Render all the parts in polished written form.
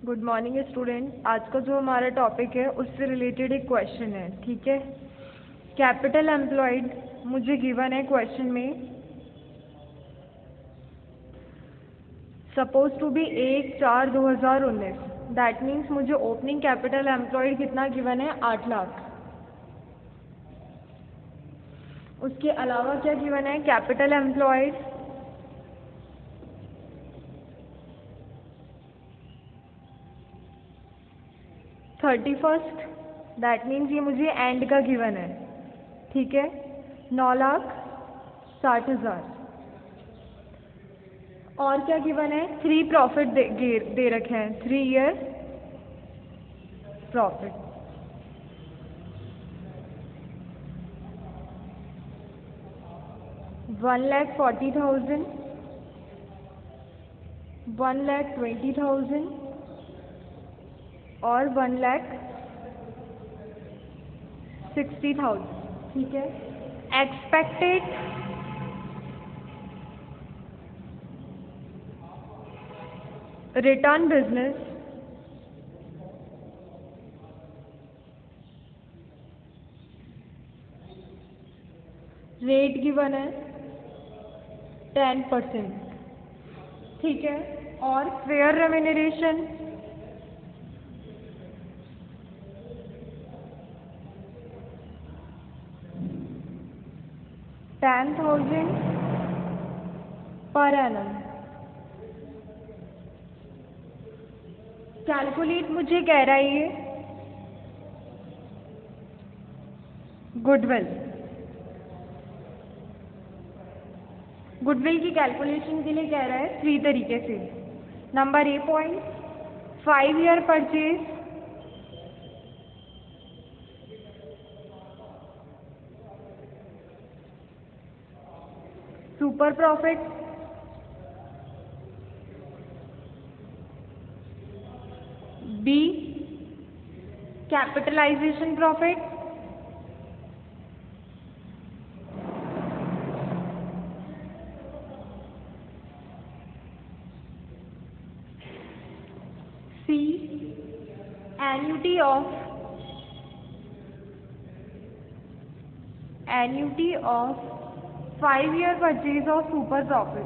Good morning student. आज का जो हमारा टॉपिक है उससे रिलेटेड एक क्वेश्चन है, ठीक है। कैपिटल एम्प्लॉयड मुझे गिवन है क्वेश्चन में, suppose to be 1/4/2019। That means मुझे ओपनिंग कैपिटल एम्प्लॉयड कितना गिवन है, 8 लाख। उसके अलावा क्या गिवन है, capital employed 31st, that means ये मुझे एंड का गिवन है, ठीक है, 9,60,000। और क्या गिवन है, 3 प्रॉफिट दे रखे हैं, 3 ईयर प्रॉफिट। $1,40,000, $1,20,000 और $1,60,000, ठीक है। Expected return business rate given है 10%, ठीक है। और fair remuneration $10,000 per annum. Calculate मुझे कह रहा है ये गुडविल की कैलकुलेशन के लिए कह रहा है 3 तरीके से। Number A point, 5 year purchase, super profit, B capitalization profit, C annuity of 5 year purchase of super profit.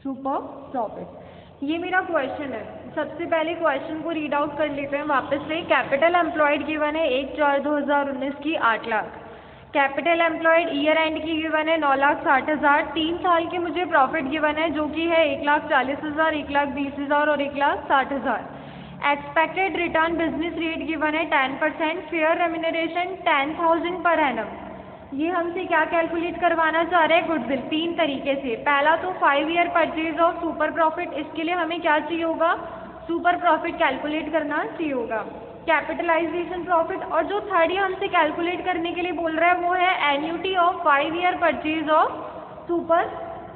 Super profit, ये मेरा क्वेश्चन है। सबसे पहले क्वेश्चन को रीड आउट कर लेते हैं वापस से। कैपिटल एम्प्लॉयड गिवन है 1/4/2019 की 8 lakh. Capital employed year and की गिवन है 9,60,000। 3 साल के मुझे प्रॉफिट गिवन है जो कि है 1,40,000, 1,20,000 और 1,60,000। Expected return business rate given है 10%। Fair remuneration 10,000 per annum. ये हमसे क्या कैलकुलेट करवाना चाह रहे हैं, गुडविल। 3 तरीके से। पहला तो 5 year purchase of super profit, इसके लिए हमें क्या चाहिए होगा, सुपर प्रॉफिट कैलकुलेट करना चाहिए होगा। कैपिटलाइजेशन प्रॉफिट, और जो थर्ड ईयर हमसे कैलकुलेट करने के लिए बोल रहा है वो है annuity of 5 year purchase of super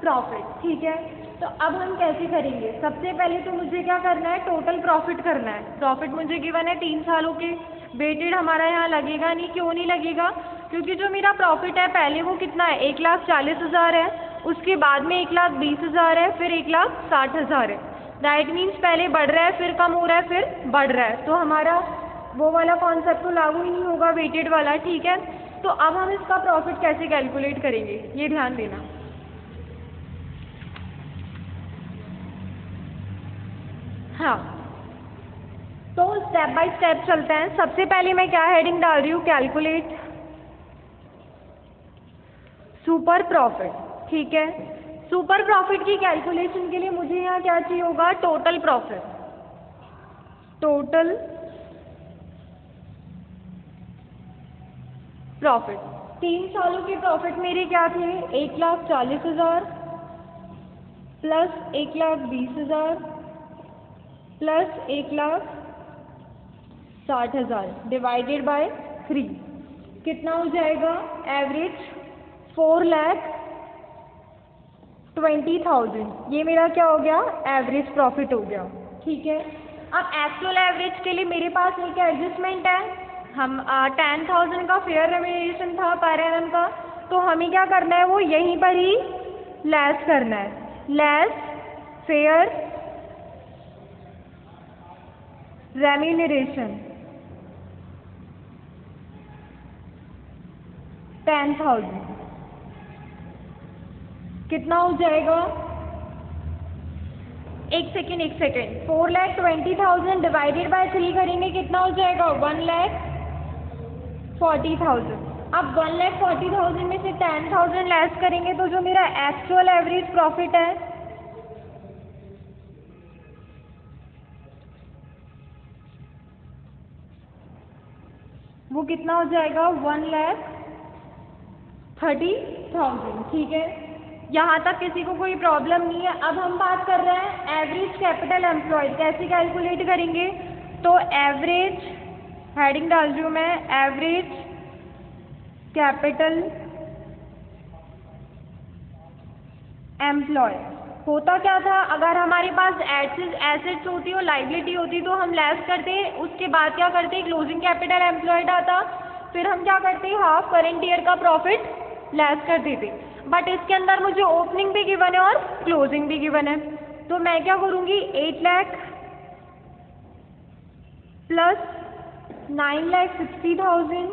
profit, ठीक है। तो अब हम कैसे करेंगे, सबसे पहले तो मुझे क्या करना है, टोटल प्रॉफिट करना है। प्रॉफिट मुझे गिवन है 3 सालों के, वेटेड हमारा यहाँ लगेगा नहीं। क्यों नहीं लगेगा, क्योंकि जो मेरा प्रॉफिट है पहले वो कितना है, 1,40,000 है, उसके बाद में 1,20,000 है, फिर 1,60,000 है। दैट मीन्स पहले बढ़ रहा है, फिर कम हो रहा है, फिर बढ़ रहा है। तो हमारा वो वाला कॉन्सेप्ट तो लागू ही नहीं होगा, वेटेड वाला, ठीक है। तो अब हम इसका प्रॉफिट कैसे कैलकुलेट करेंगे, ये ध्यान देना। हाँ, तो स्टेप बाय स्टेप चलते हैं। सबसे पहले मैं क्या हेडिंग डाल रही हूँ, कैलकुलेट सुपर प्रॉफिट, ठीक है। सुपर प्रॉफिट की कैलकुलेशन के लिए मुझे यहाँ क्या चाहिए होगा, टोटल प्रॉफिट। टोटल प्रॉफिट, 3 सालों के प्रॉफिट मेरे क्या थे, 1,40,000 प्लस 1,20,000 प्लस 1,60,000 डिवाइडेड बाय 3 कितना हो जाएगा, एवरेज 4,20,000। ये मेरा क्या हो गया, एवरेज प्रॉफिट हो गया, ठीक है। अब एक्चुअल एवरेज के लिए मेरे पास एक एडजस्टमेंट है। हम 10,000 का फेयर रेम्यूनरेशन था पर एनम का, तो हमें क्या करना है, वो यहीं पर ही लेस करना है, लेस फेयर रेम्यूनरेशन 10,000 कितना हो जाएगा? एक सेकेंड 4,20,000 डिवाइडेड बाय 3 करेंगे कितना हो जाएगा? 1,40,000। अब 1,40,000 में से 10,000 लेस करेंगे तो जो मेरा एक्चुअल एवरेज प्रॉफिट है वो कितना हो जाएगा? 1,30,000। ठीक है, यहाँ तक किसी को कोई प्रॉब्लम नहीं है। अब हम बात कर रहे हैं एवरेज कैपिटल एम्प्लॉयड कैसे कैलकुलेट करेंगे। तो एवरेज हेडिंग डाल रही हूँ मैं, एवरेज कैपिटल एम्प्लॉय। होता क्या था, अगर हमारे पास एसेट्स होती और लाइबिलिटी होती तो हम लेस करते, उसके बाद क्या करते, क्लोजिंग कैपिटल एम्प्लॉयड आता, फिर हम क्या करते, हाफ करेंट ईयर का प्रॉफिट लेस कर देते। बट इसके अंदर मुझे ओपनिंग भी गिवन है और क्लोजिंग भी गिवन है, तो मैं क्या करूँगी, 8 लाख प्लस 9,60,000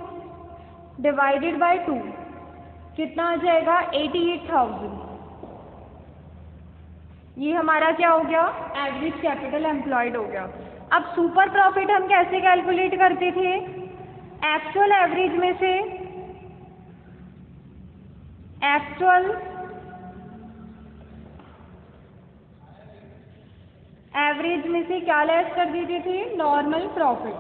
डिवाइडेड बाय 2 कितना आ जाएगा? 88,000। ये हमारा क्या हो गया? एवरेज कैपिटल एम्प्लॉयड हो गया। अब सुपर प्रॉफिट हम कैसे कैलकुलेट करते थे? एक्चुअल एवरेज में से एक्चुअल एवरेज में से क्या लेस कर देते थे? Normal profit.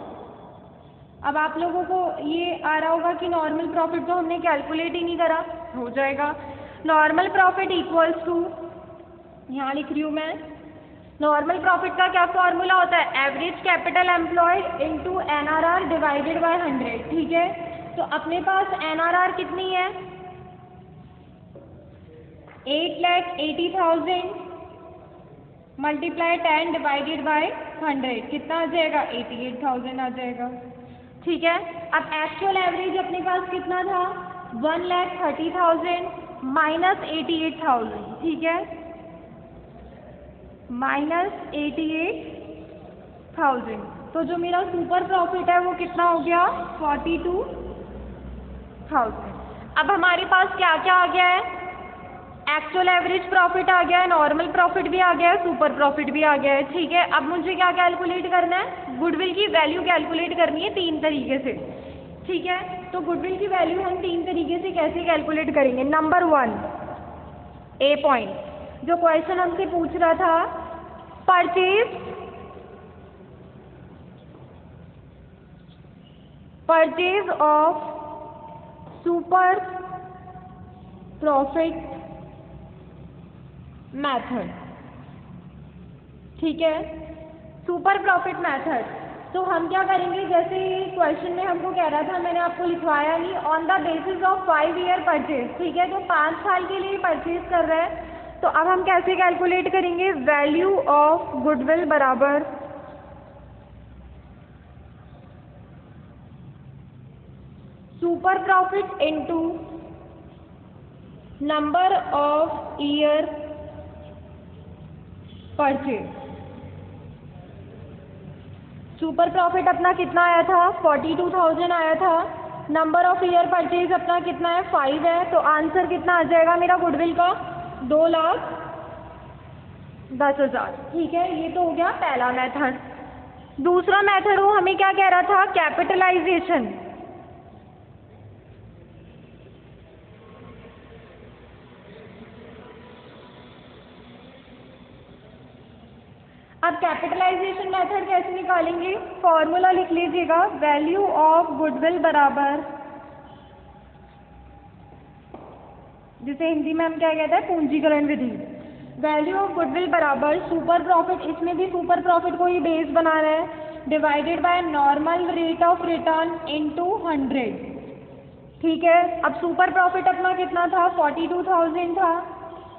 अब आप लोगों को ये आ रहा होगा कि नॉर्मल प्रॉफिट तो हमने कैलकुलेट ही नहीं करा, हो जाएगा नॉर्मल प्रॉफिट इक्वल्स टू, यहाँ लिख रही हूँ मैं, नॉर्मल प्रॉफिट का क्या फॉर्मूला होता है? Average capital employed into NRR divided by 100। ठीक है, तो अपने पास NRR कितनी है? 8,80,000 मल्टीप्लाई 10 डिवाइडेड बाय 100 कितना आ जाएगा? 88,000 आ जाएगा। ठीक है, अब एक्चुअल एवरेज अपने पास कितना था? 1,30,000 माइनस 88,000। ठीक है, माइनस 88,000, तो जो मेरा सुपर प्रॉफिट है वो कितना हो गया? 42,000। अब हमारे पास क्या क्या आ गया है? एक्चुअल एवरेज प्रॉफिट आ गया है, नॉर्मल प्रॉफिट भी आ गया है, सुपर प्रॉफिट भी आ गया है। ठीक है, अब मुझे क्या कैलकुलेट करना है? गुडविल की वैल्यू कैलकुलेट करनी है 3 तरीके से। ठीक है, तो गुडविल की वैल्यू हम 3 तरीके से कैसे कैलकुलेट करेंगे? नंबर 1, ए पॉइंट, जो क्वेश्चन हमसे पूछ रहा था, purchase of super profit method. ठीक है, सुपर प्रॉफिट मेथड, तो हम क्या करेंगे, जैसे क्वेश्चन में हमको कह रहा था, मैंने आपको लिखवाया नहीं, on the basis of 5 year purchase. ठीक है, तो 5 साल के लिए परचेज कर रहे हैं, तो अब हम कैसे कैलकुलेट करेंगे? वैल्यू ऑफ गुडविल बराबर super profit into number of year purchase. Super profit अपना कितना आया था? 42,000 आया था। नंबर ऑफ ईयर परचेज अपना कितना है? 5 है, तो आंसर कितना आ जाएगा मेरा गुडविल का? 2,10,000। ठीक है, ये तो हो गया पहला मेथड। दूसरा मेथड वो हमें क्या कह रहा था? कैपिटलाइजेशन। अब कैपिटलाइजेशन मेथड कैसे निकालेंगे? फॉर्मूला लिख लीजिएगा, वैल्यू ऑफ गुडविल बराबर, जिसे हिंदी में हम क्या कहते हैं? पूंजीकरण विधि। वैल्यू ऑफ गुडविल बराबर सुपर प्रॉफिट, इसमें भी सुपर प्रॉफिट को ही बेस बनाना है, divided by normal rate of return into 100। ठीक है, अब सुपर प्रॉफिट अपना कितना था? 42,000 था,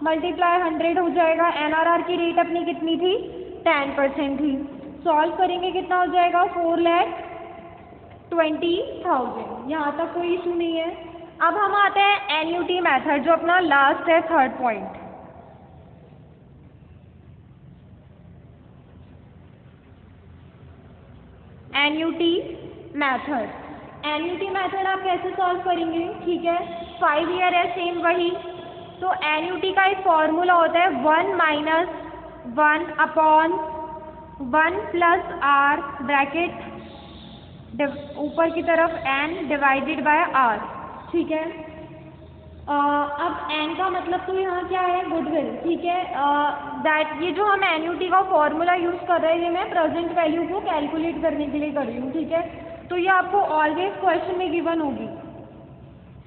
मल्टीप्लाई 100 हो जाएगा। NRR की रेट अपनी कितनी थी? 10% थी। सॉल्व करेंगे कितना हो जाएगा? 4,20,000। यहाँ तक कोई इशू नहीं है। अब हम आते हैं NUT मेथड, जो अपना लास्ट है, third point. Annuity method. Annuity method आप कैसे सॉल्व करेंगे, ठीक है, 5 ईयर है सेम वही। तो एन्युटी का एक फॉर्मूला होता है 1 - 1 अपॉन 1 + r ब्रैकेट ऊपर की तरफ n डिवाइडेड बाय r, ठीक है। अब n का मतलब तो यहाँ क्या है, गुडविल, ठीक है। दैट ये जो हम एन्युटी का फॉर्मूला यूज़ कर रहे हैं, मैं प्रेजेंट वैल्यू को कैलकुलेट करने के लिए कर रही हूँ, ठीक है। तो ये आपको ऑलवेज क्वेश्चन में गिवन होगी,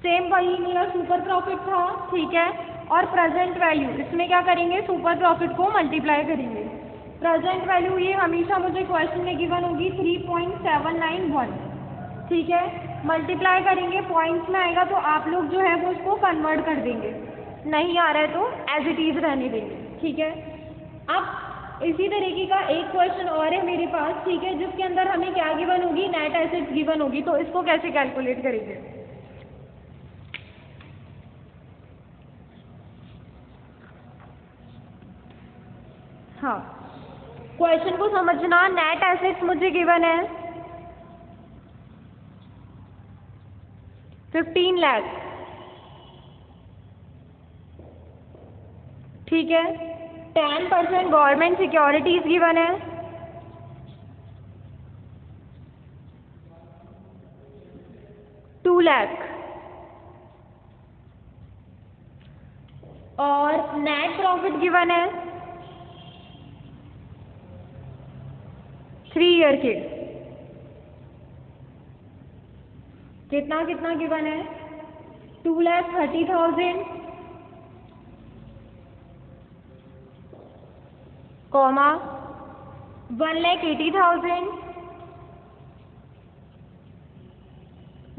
सेम वही मेरा सुपर प्रॉफिट था, ठीक है। और प्रेजेंट वैल्यू, इसमें क्या करेंगे, सुपर प्रॉफिट को मल्टीप्लाई करेंगे। प्रेजेंट वैल्यू ये हमेशा मुझे क्वेश्चन में गिवन होगी 3.791, ठीक है। मल्टीप्लाई करेंगे, पॉइंट्स में आएगा तो आप लोग जो है वो उसको कन्वर्ट कर देंगे, नहीं आ रहा है तो एज इट इज़ रहने देंगे, ठीक है। अब इसी तरीके का एक क्वेश्चन और है मेरे पास, ठीक है, जिसके अंदर हमें क्या गिवन होगी, नेट एसेट्स गिवन होगी। तो इसको कैसे कैलकुलेट करेंगे, हाँ, क्वेश्चन को समझना। नेट एसेट्स मुझे गिवन है 15 लाख, ठीक है। 10% गवर्नमेंट सिक्योरिटीज गिवन है, ₹2 लाख। और नेट प्रॉफिट गिवन है 3 ईयर के, कितना कितना गिवन है, 2,30,000, कॉमा 1,80,000,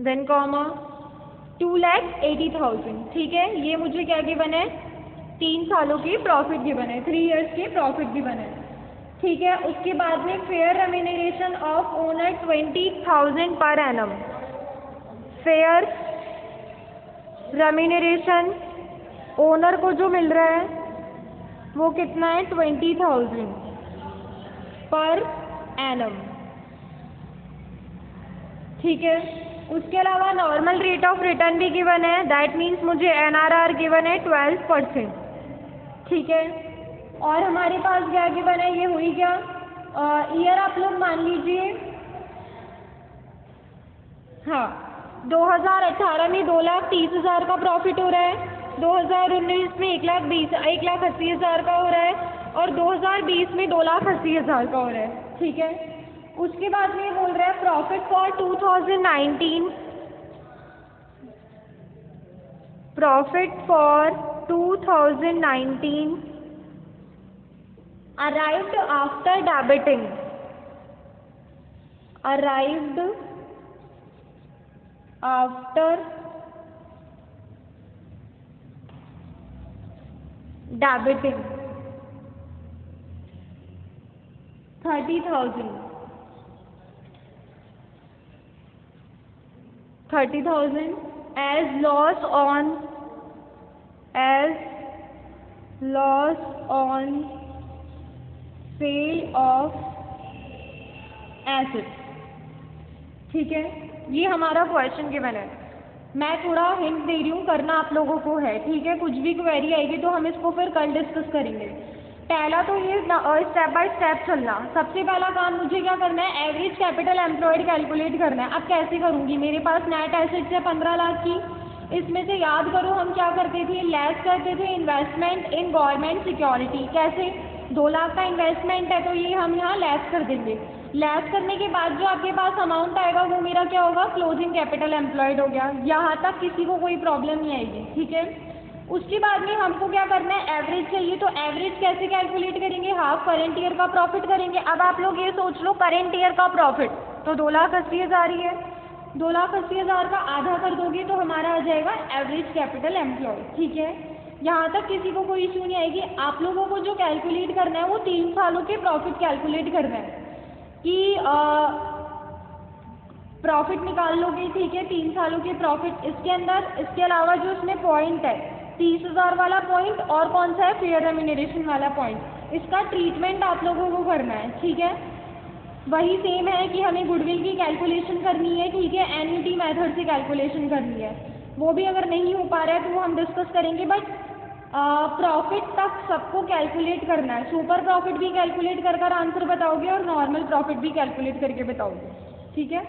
देन कॉमा 2,80,000, ठीक है। ये मुझे क्या गिवन है, 3 सालों की प्रॉफिट गिवन है, 3 ईयर्स की प्रॉफिट गिवन है, ठीक है। उसके बाद में fair remuneration of owner 20,000 per annum. Fair remuneration owner को जो मिल रहा है वो कितना है, 20,000 पर एनम, ठीक है। उसके अलावा नॉर्मल रेट ऑफ रिटर्न भी गिवन है, दैट मीन्स मुझे NRR गिवन है 12%, ठीक है। और हमारे पास क्या गिवन है, ये हुई क्या, ईयर आप लोग मान लीजिए, हाँ, 2018 में 2,30,000 का प्रॉफिट हो रहा है, 2019 में 1,80,000 का हो रहा है, और 2020 में 2,80,000 का हो रहा है, ठीक है। उसके बाद में बोल रहा है profit for 2019, profit for 2019 arrived after debiting, arrived after debiting 30,000 as loss on sale of assets, ठीक है। ये हमारा क्वेश्चन गिवन है, मैं थोड़ा हिंट दे रही हूँ, करना आप लोगों को है, ठीक है। कुछ भी क्वेरी आएगी तो हम इसको फिर कल डिस्कस करेंगे। पहला तो ये स्टेप बाय स्टेप चलना। सबसे पहला काम मुझे क्या करना है, एवरेज कैपिटल एम्प्लॉयड कैलकुलेट करना है। अब कैसे करूँगी, मेरे पास नेट एसेट्स है 15 लाख की, इसमें से याद करो हम क्या करते थे, लेस करते थे इन्वेस्टमेंट इन गवर्नमेंट सिक्योरिटी। कैसे, 2 लाख का इन्वेस्टमेंट है तो ये हम यहाँ लेस कर देंगे। लेस करने के बाद जो आपके पास अमाउंट आएगा वो मेरा क्या होगा, क्लोजिंग कैपिटल एम्प्लॉयड हो गया। यहाँ तक किसी को कोई प्रॉब्लम नहीं आएगी, ठीक है। उसके बाद में हमको क्या करना है, एवरेज चाहिए, तो एवरेज कैसे कैलकुलेट करेंगे, हाफ करेंट ईयर का प्रॉफिट करेंगे। अब आप लोग ये सोच लो, करेंट ईयर का प्रॉफिट तो 2,80,000 ही है, 2,80,000 का आधा कर दोगे तो हमारा आ जाएगा एवरेज कैपिटल एम्प्लॉयड, ठीक है। यहाँ तक किसी को कोई इशू नहीं आएगी। आप लोगों को जो कैलकुलेट करना है वो 3 सालों के प्रॉफिट कैलकुलेट करना है कि प्रॉफिट निकाल लोगे, ठीक है, 3 सालों के प्रॉफिट। इसके अंदर इसके अलावा जो इसमें पॉइंट है 30,000 वाला पॉइंट और कौन सा है, फेयर रेम्यूनरेशन वाला पॉइंट, इसका ट्रीटमेंट आप लोगों को करना है, ठीक है। वही सेम है कि हमें गुडविल की कैलकुलेशन करनी है, ठीक है, एन्युटी मेथड से कैलकुलेशन करनी है। वो भी अगर नहीं हो पा रहा है तो वो हम डिस्कस करेंगे, बट प्रॉफिट तक सबको कैलकुलेट करना है। सुपर प्रॉफिट भी कैलकुलेट कर कर आंसर बताओगे और नॉर्मल प्रॉफिट भी कैलकुलेट करके बताओगे, ठीक है।